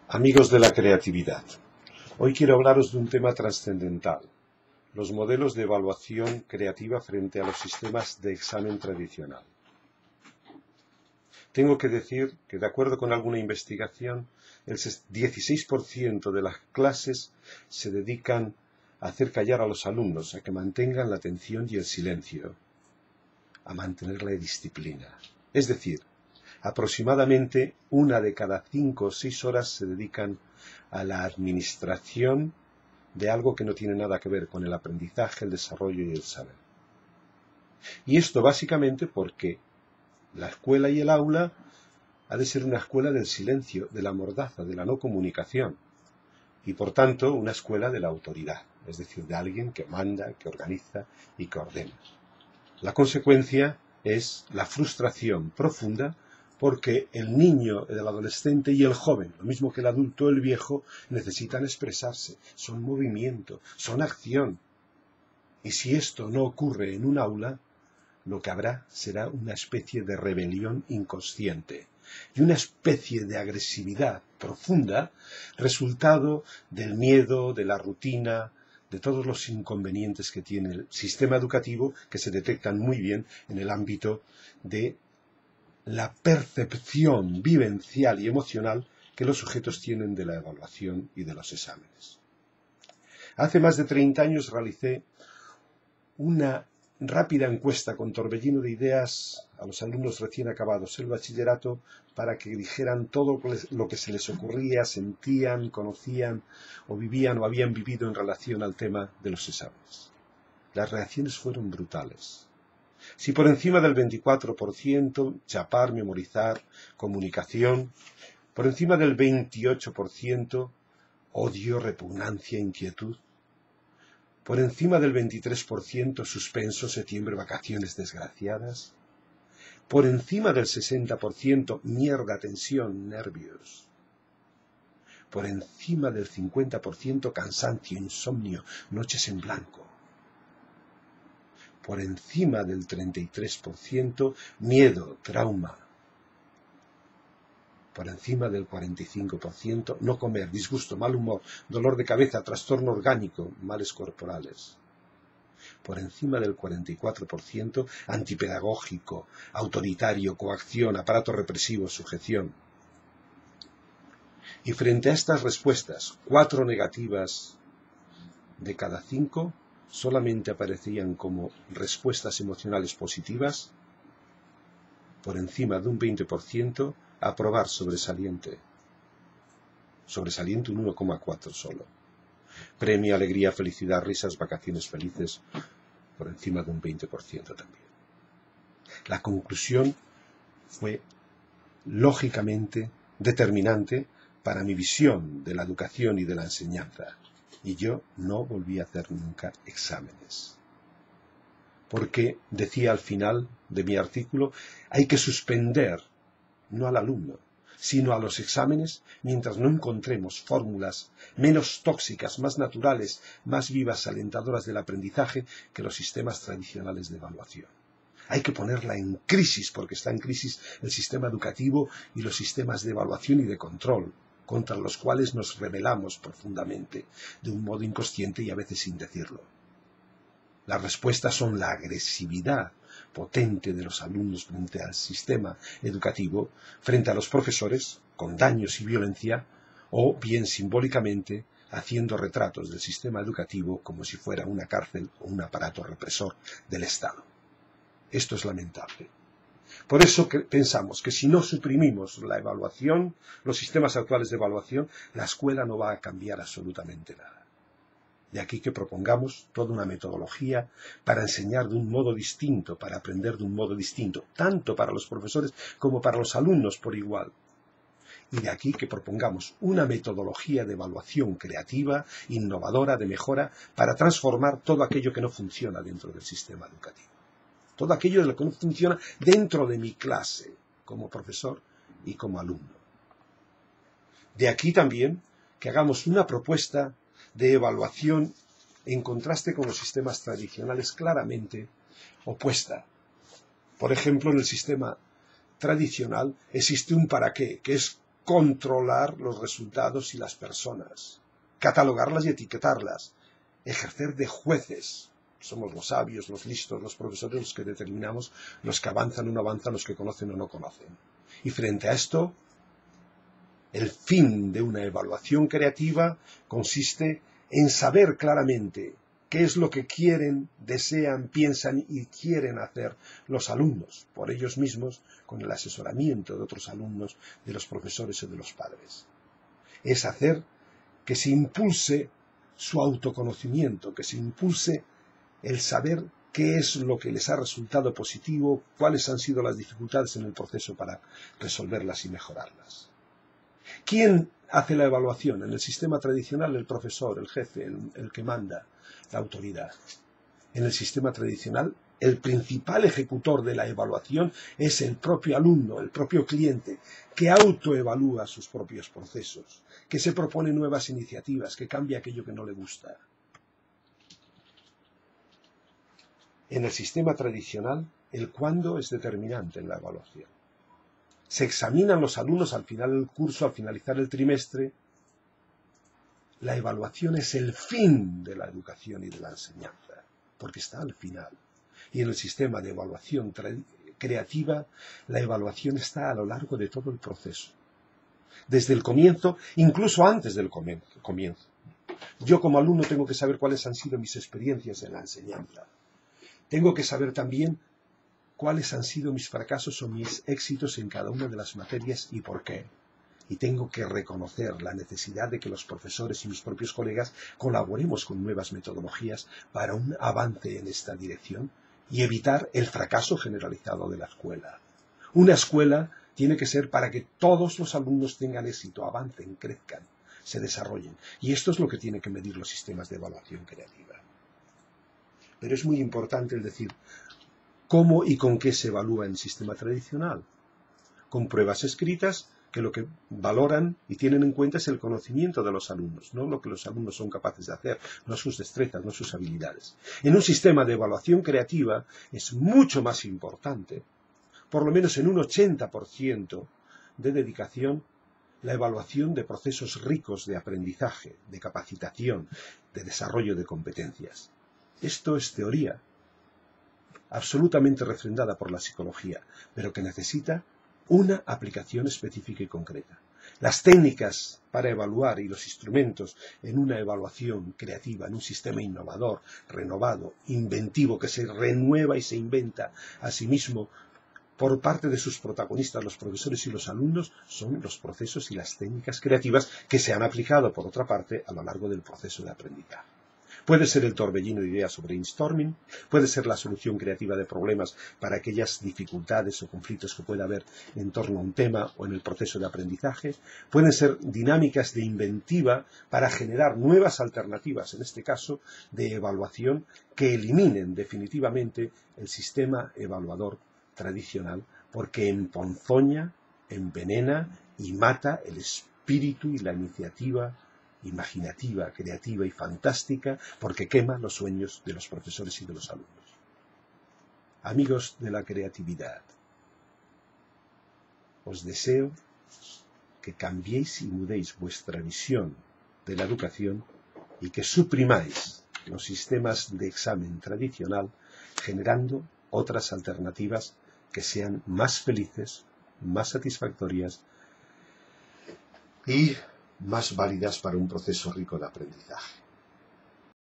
Amigos de la creatividad, hoy quiero hablaros de un tema trascendental, los modelos de evaluación creativa frente a los sistemas de examen tradicional. Tengo que decir que, de acuerdo con alguna investigación, el 16% de las clases se dedican a hacer callar a los alumnos, a que mantengan la atención y el silencio, a mantener la disciplina. Es decir, aproximadamente 1 de cada 5 o 6 horas se dedican a la administración de algo que no tiene nada que ver con el aprendizaje, el desarrollo y el saber. Y esto básicamente porque la escuela y el aula ha de ser una escuela del silencio, de la mordaza, de la no comunicación, y por tanto una escuela de la autoridad, es decir, de alguien que manda, que organiza y que ordena. La consecuencia es la frustración profunda porque el niño, el adolescente y el joven, lo mismo que el adulto o el viejo, necesitan expresarse, son movimiento, son acción. Y si esto no ocurre en un aula, lo que habrá será una especie de rebelión inconsciente y una especie de agresividad profunda, resultado del miedo, de la rutina, de todos los inconvenientes que tiene el sistema educativo, que se detectan muy bien en el ámbito de la percepción vivencial y emocional que los sujetos tienen de la evaluación y de los exámenes. Hace más de 30 años realicé una rápida encuesta con torbellino de ideas a los alumnos recién acabados el bachillerato para que dijeran todo lo que se les ocurría, sentían, conocían o vivían o habían vivido en relación al tema de los exámenes. Las reacciones fueron brutales. Si por encima del 24%, chapar, memorizar, comunicación, por encima del 28%, odio, repugnancia, inquietud, por encima del 23%, suspenso, septiembre, vacaciones desgraciadas, por encima del 60%, mierda, tensión, nervios, por encima del 50%, cansancio, insomnio, noches en blanco, por encima del 33%, miedo, trauma, por encima del 45%, no comer, disgusto, mal humor, dolor de cabeza, trastorno orgánico, males corporales. Por encima del 44%, antipedagógico, autoritario, coacción, aparato represivo, sujeción. Y frente a estas respuestas, 4 negativas de cada 5, solamente aparecían como respuestas emocionales positivas, por encima de un 20%, aprobar sobresaliente. Sobresaliente un 1,4 solo. Premio, alegría, felicidad, risas, vacaciones felices, por encima de un 20% también. La conclusión fue lógicamente determinante para mi visión de la educación y de la enseñanza. Y yo no volví a hacer nunca exámenes. Porque, decía al final de mi artículo, hay que suspender no al alumno, sino a los exámenes, mientras no encontremos fórmulas menos tóxicas, más naturales, más vivas, alentadoras del aprendizaje que los sistemas tradicionales de evaluación. Hay que ponerla en crisis, porque está en crisis el sistema educativo y los sistemas de evaluación y de control, contra los cuales nos rebelamos profundamente, de un modo inconsciente y a veces sin decirlo. Las respuestas son la agresividad potente de los alumnos frente al sistema educativo, frente a los profesores, con daños y violencia, o bien simbólicamente haciendo retratos del sistema educativo como si fuera una cárcel o un aparato represor del Estado. Esto es lamentable. Por eso pensamos que si no suprimimos la evaluación, los sistemas actuales de evaluación, la escuela no va a cambiar absolutamente nada. De aquí que propongamos toda una metodología para enseñar de un modo distinto, para aprender de un modo distinto, tanto para los profesores como para los alumnos por igual. Y de aquí que propongamos una metodología de evaluación creativa, innovadora, de mejora, para transformar todo aquello que no funciona dentro del sistema educativo. Todo aquello que no funciona dentro de mi clase, como profesor y como alumno. De aquí también que hagamos una propuesta de evaluación en contraste con los sistemas tradicionales claramente opuesta. Por ejemplo, en el sistema tradicional existe un para qué, que es controlar los resultados y las personas, catalogarlas y etiquetarlas, ejercer de jueces. Somos los sabios, los listos, los profesores los que determinamos, los que avanzan o no avanzan, los que conocen o no conocen. Y frente a esto, el fin de una evaluación creativa consiste en saber claramente qué es lo que quieren, desean, piensan y quieren hacer los alumnos, por ellos mismos, con el asesoramiento de otros alumnos, de los profesores o de los padres. Es hacer que se impulse su autoconocimiento, que se impulse el saber qué es lo que les ha resultado positivo, cuáles han sido las dificultades en el proceso para resolverlas y mejorarlas. ¿Quién hace la evaluación? En el sistema tradicional, el profesor, el jefe, el que manda, la autoridad. En el sistema tradicional, el principal ejecutor de la evaluación es el propio alumno, el propio cliente, que autoevalúa sus propios procesos, que se propone nuevas iniciativas, que cambia aquello que no le gusta. En el sistema tradicional, el cuándo es determinante en la evaluación. Se examinan los alumnos al final del curso, al finalizar el trimestre. La evaluación es el fin de la educación y de la enseñanza, porque está al final. Y en el sistema de evaluación creativa, la evaluación está a lo largo de todo el proceso. Desde el comienzo, incluso antes del comienzo. Yo como alumno tengo que saber cuáles han sido mis experiencias en la enseñanza. Tengo que saber también cuáles han sido mis fracasos o mis éxitos en cada una de las materias y por qué. Y tengo que reconocer la necesidad de que los profesores y mis propios colegas colaboremos con nuevas metodologías para un avance en esta dirección y evitar el fracaso generalizado de la escuela. Una escuela tiene que ser para que todos los alumnos tengan éxito, avancen, crezcan, se desarrollen. Y esto es lo que tienen que medir los sistemas de evaluación creativa. Pero es muy importante el decir, ¿cómo y con qué se evalúa en el sistema tradicional? Con pruebas escritas que lo que valoran y tienen en cuenta es el conocimiento de los alumnos, no lo que los alumnos son capaces de hacer, no sus destrezas, no sus habilidades. En un sistema de evaluación creativa es mucho más importante, por lo menos en un 80% de dedicación, la evaluación de procesos ricos de aprendizaje, de capacitación, de desarrollo de competencias. Esto es teoría, absolutamente refrendada por la psicología, pero que necesita una aplicación específica y concreta. Las técnicas para evaluar y los instrumentos en una evaluación creativa, en un sistema innovador, renovado, inventivo, que se renueva y se inventa a sí mismo por parte de sus protagonistas, los profesores y los alumnos, son los procesos y las técnicas creativas que se han aplicado, por otra parte, a lo largo del proceso de aprendizaje. Puede ser el torbellino de ideas o brainstorming, puede ser la solución creativa de problemas para aquellas dificultades o conflictos que pueda haber en torno a un tema o en el proceso de aprendizaje, pueden ser dinámicas de inventiva para generar nuevas alternativas, en este caso de evaluación, que eliminen definitivamente el sistema evaluador tradicional, porque emponzoña, envenena y mata el espíritu y la iniciativa imaginativa, creativa y fantástica, porque quema los sueños de los profesores y de los alumnos. Amigos de la creatividad, os deseo que cambiéis y mudéis vuestra visión de la educación y que suprimáis los sistemas de examen tradicional, generando otras alternativas que sean más felices, más satisfactorias y más válidas para un proceso rico de aprendizaje.